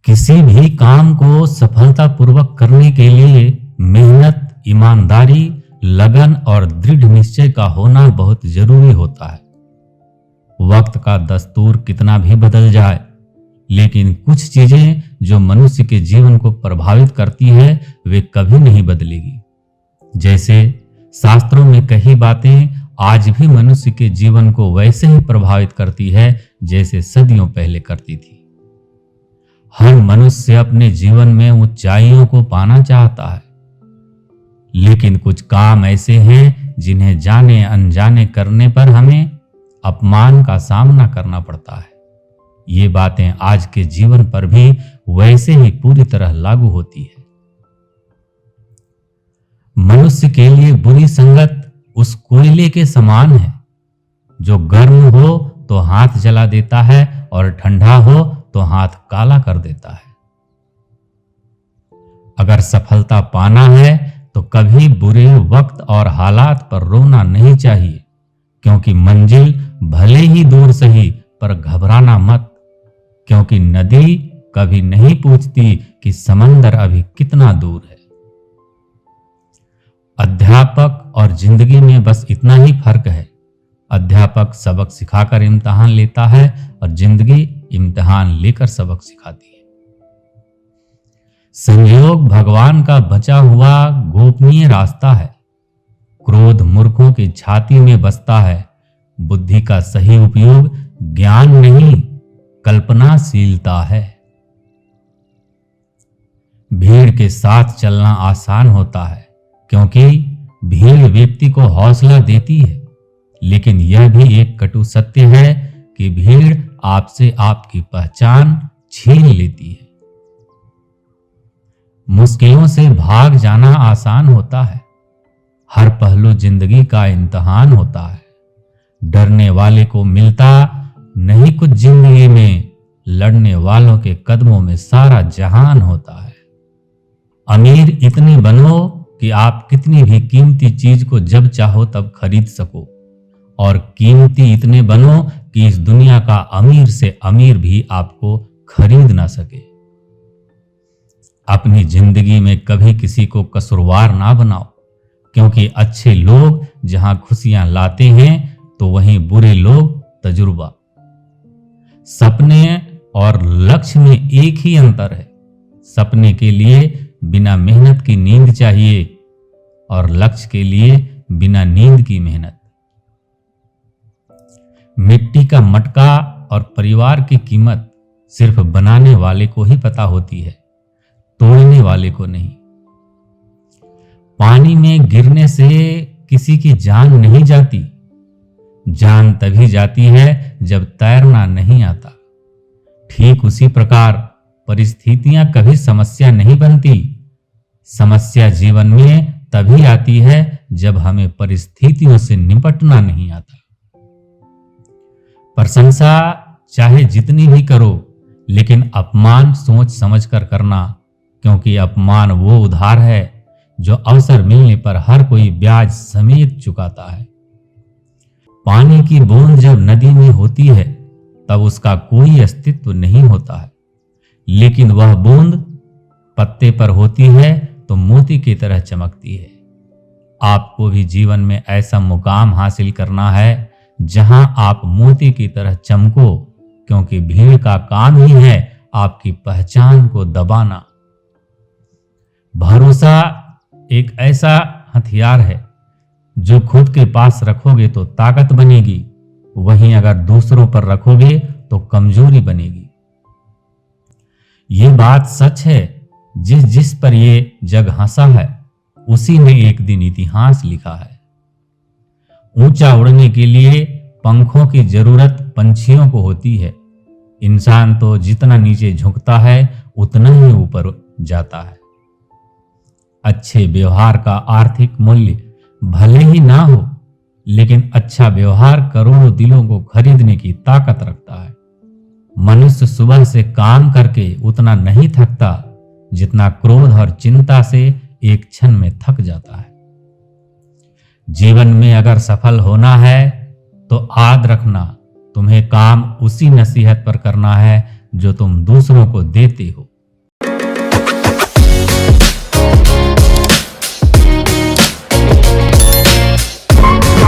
किसी भी काम को सफलतापूर्वक करने के लिए मेहनत, ईमानदारी, लगन और दृढ़ निश्चय का होना बहुत जरूरी होता है। वक्त का दस्तूर कितना भी बदल जाए, लेकिन कुछ चीजें जो मनुष्य के जीवन को प्रभावित करती है वे कभी नहीं बदलेगी। जैसे शास्त्रों में कही बातें आज भी मनुष्य के जीवन को वैसे ही प्रभावित करती है जैसे सदियों पहले करती थी। हर मनुष्य अपने जीवन में ऊंचाइयों को पाना चाहता है, लेकिन कुछ काम ऐसे हैं जिन्हें जाने अनजाने करने पर हमें अपमान का सामना करना पड़ता है। ये बातें आज के जीवन पर भी वैसे ही पूरी तरह लागू होती है। मनुष्य के लिए बुरी संगत उस कोयले के समान है जो गर्म हो तो हाथ जला देता है और ठंडा हो तो हाथ काला कर देता है। अगर सफलता पाना है तो कभी बुरे वक्त और हालात पर रोना नहीं चाहिए, क्योंकि मंजिल भले ही दूर सही पर घबराना मत, क्योंकि नदी कभी नहीं पूछती कि समंदर अभी कितना दूर है। अध्यापक और जिंदगी में बस इतना ही फर्क है। अध्यापक सबक सिखाकर इम्तिहान लेता है और जिंदगी इम्तिहान लेकर सबक सिखाती है। संयोग भगवान का बचा हुआ गोपनीय रास्ता है। क्रोध मूर्खों की छाती में बसता है। बुद्धि का सही उपयोग ज्ञान नहीं कल्पनाशीलता है। भीड़ के साथ चलना आसान होता है, क्योंकि भीड़ व्यक्ति को हौसला देती है, लेकिन यह भी एक कटु सत्य है कि भीड़ आपसे आपकी पहचान छीन लेती है। मुश्किलों से भाग जाना आसान होता है। हर पहलू जिंदगी का इम्तिहान होता है। डरने वाले को मिलता नहीं कुछ जिंदगी में, लड़ने वालों के कदमों में सारा जहान होता है। अमीर इतने बनो कि आप कितनी भी कीमती चीज को जब चाहो तब खरीद सको, और कीमती इतने बनो कि इस दुनिया का अमीर से अमीर भी आपको खरीद ना सके। अपनी जिंदगी में कभी किसी को कसूरवार ना बनाओ, क्योंकि अच्छे लोग जहां खुशियां लाते हैं तो वहीं बुरे लोग तजुर्बा। सपने और लक्ष्य में एक ही अंतर है। सपने के लिए बिना मेहनत की नींद चाहिए और लक्ष्य के लिए बिना नींद की मेहनत। मिट्टी का मटका और परिवार की कीमत सिर्फ बनाने वाले को ही पता होती है, तोड़ने वाले को नहीं। पानी में गिरने से किसी की जान नहीं जाती। जान तभी जाती है जब तैरना नहीं आता। ठीक उसी प्रकार परिस्थितियां कभी समस्या नहीं बनती। समस्या जीवन में तभी आती है जब हमें परिस्थितियों से निपटना नहीं आता। प्रशंसा चाहे जितनी भी करो, लेकिन अपमान सोच समझकर करना, क्योंकि अपमान वो उधार है जो अवसर मिलने पर हर कोई ब्याज समेत चुकाता है। पानी की बूंद जब नदी में होती है तब उसका कोई अस्तित्व नहीं होता है, लेकिन वह बूंद पत्ते पर होती है तो मोती की तरह चमकती है। आपको भी जीवन में ऐसा मुकाम हासिल करना है जहां आप मोती की तरह चमको, क्योंकि भीड़ का काम ही है आपकी पहचान को दबाना। भरोसा एक ऐसा हथियार है जो खुद के पास रखोगे तो ताकत बनेगी, वहीं अगर दूसरों पर रखोगे तो कमजोरी बनेगी। ये बात सच है, जिस पर ये जग हंसा है उसी ने एक दिन इतिहास लिखा है। ऊंचा उड़ने के लिए पंखों की जरूरत पंछियों को होती है। इंसान तो जितना नीचे झुकता है उतना ही ऊपर जाता है। अच्छे व्यवहार का आर्थिक मूल्य भले ही ना हो, लेकिन अच्छा व्यवहार करोड़ों दिलों को खरीदने की ताकत रखता है। मनुष्य सुबह से काम करके उतना नहीं थकता जितना क्रोध और चिंता से एक क्षण में थक जाता है। जीवन में अगर सफल होना है तो याद रखना, तुम्हें काम उसी नसीहत पर करना है जो तुम दूसरों को देते हो।